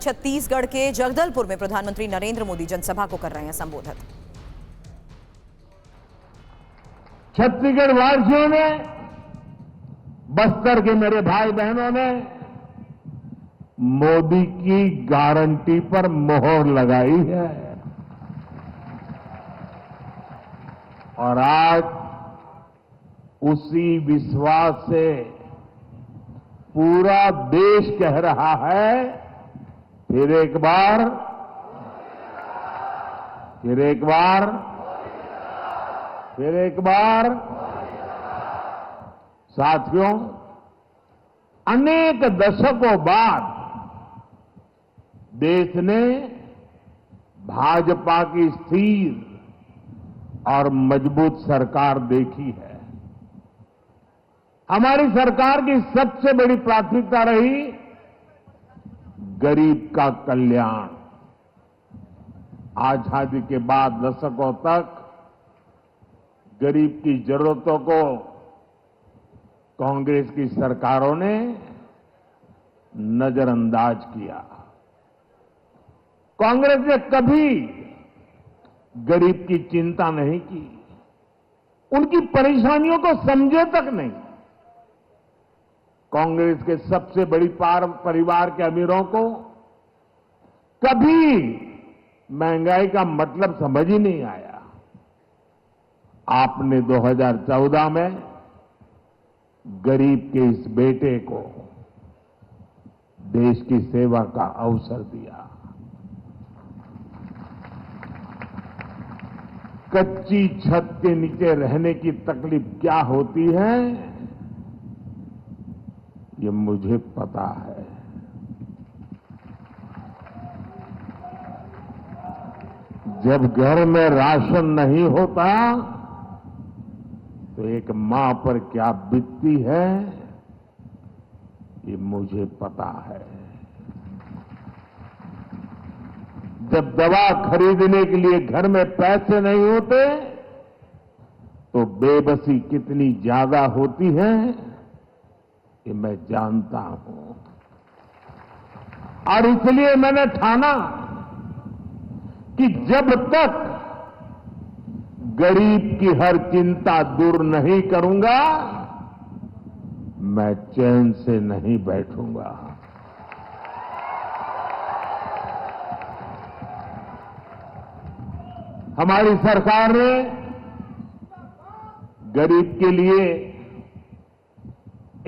छत्तीसगढ़ के जगदलपुर में प्रधानमंत्री नरेंद्र मोदी जनसभा को कर रहे हैं संबोधित। छत्तीसगढ़ वासियों ने, बस्तर के मेरे भाई बहनों ने मोदी की गारंटी पर मोहर लगाई है और आज उसी विश्वास से पूरा देश कह रहा है, फिर एक बार, फिर एक बार, फिर एक बार। साथियों, अनेक दशकों बाद देश ने भाजपा की स्थिर और मजबूत सरकार देखी है। हमारी सरकार की सबसे बड़ी प्राथमिकता रही गरीब का कल्याण। आजादी के बाद दशकों तक गरीब की जरूरतों को कांग्रेस की सरकारों ने नजरअंदाज किया। कांग्रेस ने कभी गरीब की चिंता नहीं की, उनकी परेशानियों को समझे तक नहीं। कांग्रेस के सबसे बड़ी परिवार के अमीरों को कभी महंगाई का मतलब समझ ही नहीं आया। आपने 2014 में गरीब के इस बेटे को देश की सेवा का अवसर दिया। कच्ची छत के नीचे रहने की तकलीफ क्या होती है, ये मुझे पता है। जब घर में राशन नहीं होता तो एक मां पर क्या बीतती है, ये मुझे पता है। जब दवा खरीदने के लिए घर में पैसे नहीं होते तो बेबसी कितनी ज्यादा होती है, ये मैं जानता हूं। और इसलिए मैंने ठाना कि जब तक गरीब की हर चिंता दूर नहीं करूंगा, मैं चैन से नहीं बैठूंगा। हमारी सरकार ने गरीब के लिए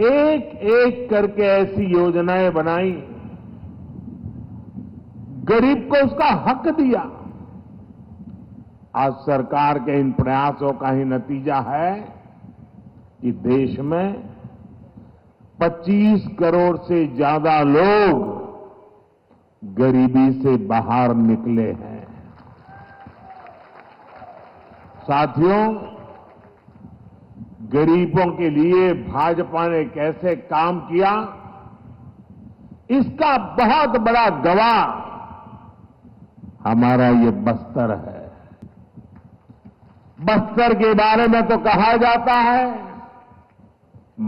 एक एक करके ऐसी योजनाएं बनाई, गरीब को उसका हक दिया। आज सरकार के इन प्रयासों का ही नतीजा है कि देश में 25 करोड़ से ज्यादा लोग गरीबी से बाहर निकले हैं। साथियों, गरीबों के लिए भाजपा ने कैसे काम किया, इसका बहुत बड़ा गवाह हमारा ये बस्तर है। बस्तर के बारे में तो कहा जाता है,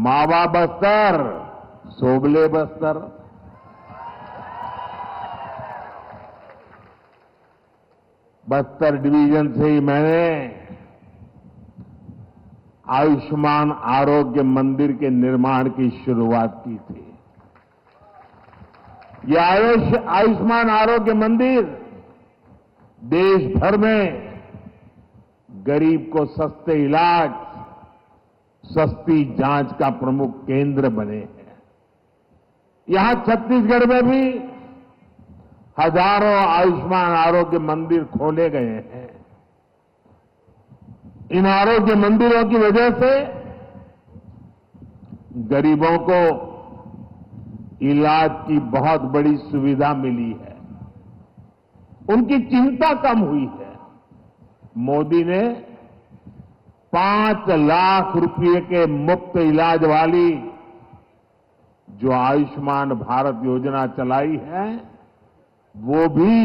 मावा बस्तर, सोबले बस्तर। बस्तर डिवीजन से ही मैंने आयुष्मान आरोग्य मंदिर के निर्माण की शुरुआत की थी। यह आयुष्मान आरोग्य मंदिर देश भर में गरीब को सस्ते इलाज, सस्ती जांच का प्रमुख केंद्र बने हैं। यहां छत्तीसगढ़ में भी हजारों आयुष्मान आरोग्य मंदिर खोले गए हैं। इन आरोग्य मंदिरों की वजह से गरीबों को इलाज की बहुत बड़ी सुविधा मिली है, उनकी चिंता कम हुई है। मोदी ने 5 लाख रुपए के मुफ्त इलाज वाली जो आयुष्मान भारत योजना चलाई है, वो भी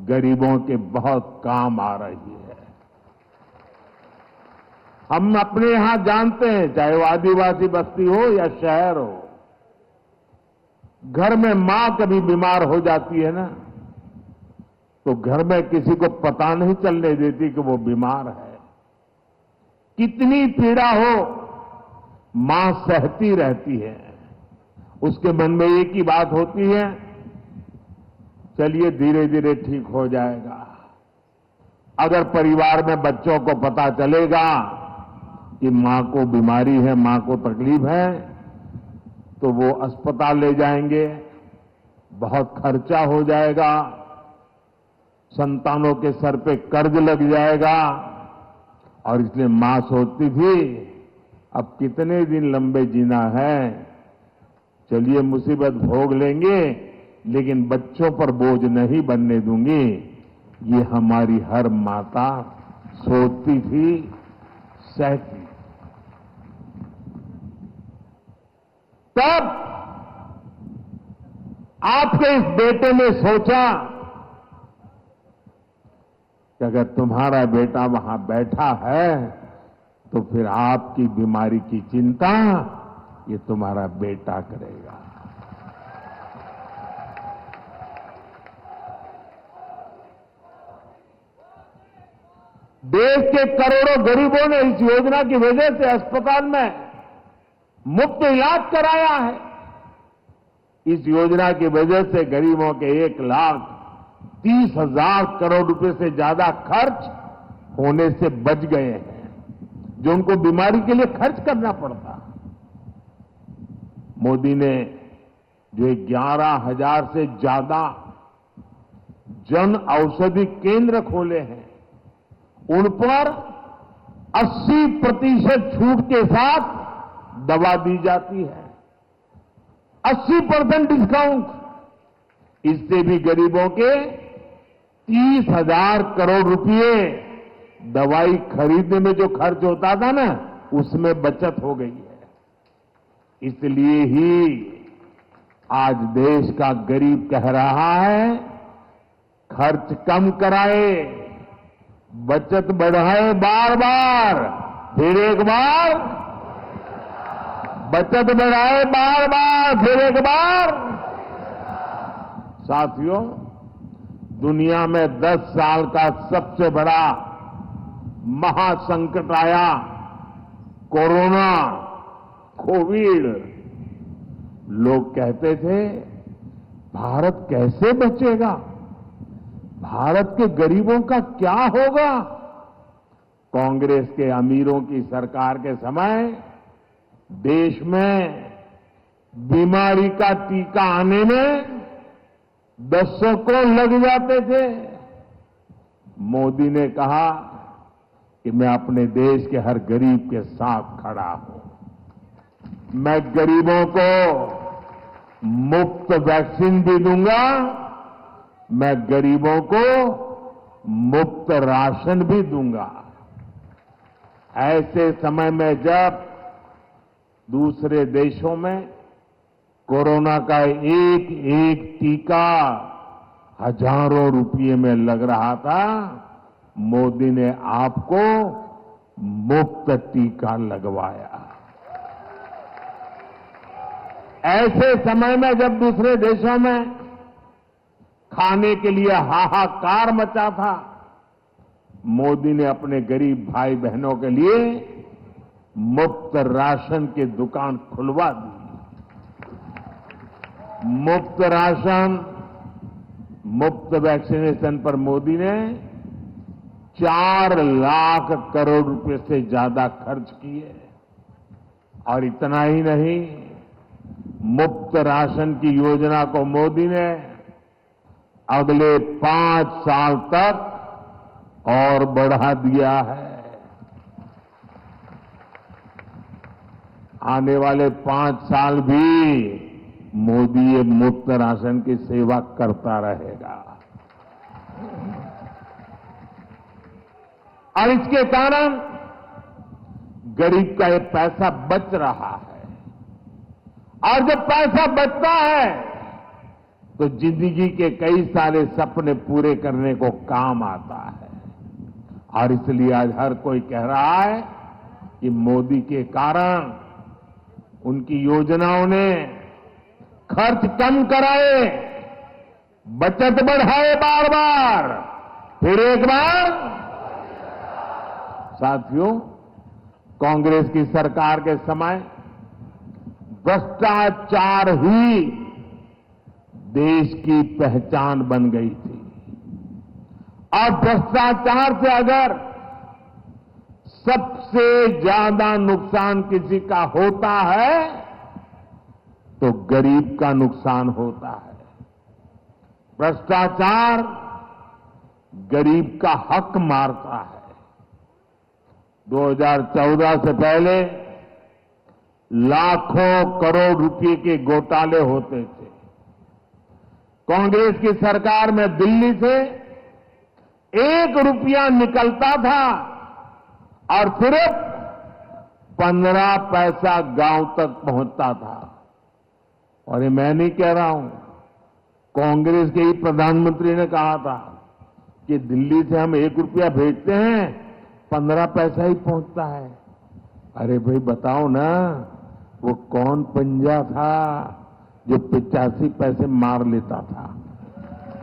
गरीबों के बहुत काम आ रही है। हम अपने यहां जानते हैं, चाहे वो आदिवासी बस्ती हो या शहर हो, घर में मां कभी बीमार हो जाती है ना, तो घर में किसी को पता नहीं चलने देती कि वो बीमार है। कितनी पीड़ा हो, मां सहती रहती है। उसके मन में एक ही बात होती है, चलिए धीरे धीरे ठीक हो जाएगा। अगर परिवार में बच्चों को पता चलेगा कि मां को बीमारी है, मां को तकलीफ है, तो वो अस्पताल ले जाएंगे, बहुत खर्चा हो जाएगा, संतानों के सर पे कर्ज लग जाएगा। और इसलिए मां सोचती थी अब कितने दिन लंबे जीना है, चलिए मुसीबत भोग लेंगे लेकिन बच्चों पर बोझ नहीं बनने दूंगी। ये हमारी हर माता सोचती थी, सहती। तब आपके इस बेटे ने सोचा कि अगर तुम्हारा बेटा वहां बैठा है तो फिर आपकी बीमारी की चिंता ये तुम्हारा बेटा करेगा। देश के करोड़ों गरीबों ने इस योजना की वजह से अस्पताल में मुफ्त इलाज कराया है। इस योजना की वजह से गरीबों के 1,30,000 करोड़ रुपए से ज्यादा खर्च होने से बच गए हैं, जो उनको बीमारी के लिए खर्च करना पड़ता। मोदी ने जो 11,000 से ज्यादा जन औषधि केंद्र खोले हैं, उन पर 80% छूट के साथ दवा दी जाती है। 80% डिस्काउंट। इससे भी गरीबों के 30,000 करोड़ रुपए दवाई खरीदने में जो खर्च होता था ना, उसमें बचत हो गई है। इसलिए ही आज देश का गरीब कह रहा है, खर्च कम कराए, बचत बढ़ाए, बार बार, फिर एक बार, बचत बढ़ाए बार बार, फिर एक बार। साथियों, दुनिया में 10 साल का सबसे बड़ा महासंकट आया, कोरोना, कोविड। लोग कहते थे भारत कैसे बचेगा, भारत के गरीबों का क्या होगा। कांग्रेस के अमीरों की सरकार के समय देश में बीमारी का टीका आने में दशकों लग जाते थे। मोदी ने कहा कि मैं अपने देश के हर गरीब के साथ खड़ा हूं। मैं गरीबों को मुफ्त वैक्सीन भी दूंगा, मैं गरीबों को मुफ्त राशन भी दूंगा। ऐसे समय में जब दूसरे देशों में कोरोना का एक एक टीका हजारों रुपये में लग रहा था, मोदी ने आपको मुफ्त टीका लगवाया। ऐसे समय में जब दूसरे देशों में खाने के लिए हाहाकार मचा था, मोदी ने अपने गरीब भाई बहनों के लिए मुफ्त राशन की दुकान खुलवा दी। मुफ्त राशन, मुफ्त वैक्सीनेशन पर मोदी ने 4 लाख करोड़ रुपए से ज्यादा खर्च किए। और इतना ही नहीं, मुफ्त राशन की योजना को मोदी ने अगले 5 साल तक और बढ़ा दिया है। आने वाले 5 साल भी मोदी ये मुफ्त राशन की सेवा करता रहेगा। और इसके कारण गरीब का ये पैसा बच रहा है। और जब पैसा बचता है तो जिंदगी के कई सारे सपने पूरे करने को काम आता है। और इसलिए आज हर कोई कह रहा है कि मोदी के कारण, उनकी योजनाओं ने खर्च कम कराए, बचत बढ़ाए बार बार, फिर एक बार। साथियों, कांग्रेस की सरकार के समय भ्रष्टाचार ही देश की पहचान बन गई थी। और भ्रष्टाचार से अगर सबसे ज्यादा नुकसान किसी का होता है तो गरीब का नुकसान होता है। भ्रष्टाचार गरीब का हक मारता है। 2014 से पहले लाखों करोड़ रुपए के घोटाले होते थे। कांग्रेस की सरकार में दिल्ली से 1 रुपया निकलता था और सिर्फ 15 पैसा गांव तक पहुंचता था। और ये मैं नहीं कह रहा हूं, कांग्रेस के ही प्रधानमंत्री ने कहा था कि दिल्ली से हम 1 रुपया भेजते हैं, 15 पैसा ही पहुंचता है। अरे भाई बताओ ना, वो कौन पंजा था जो 85 पैसे मार लेता था।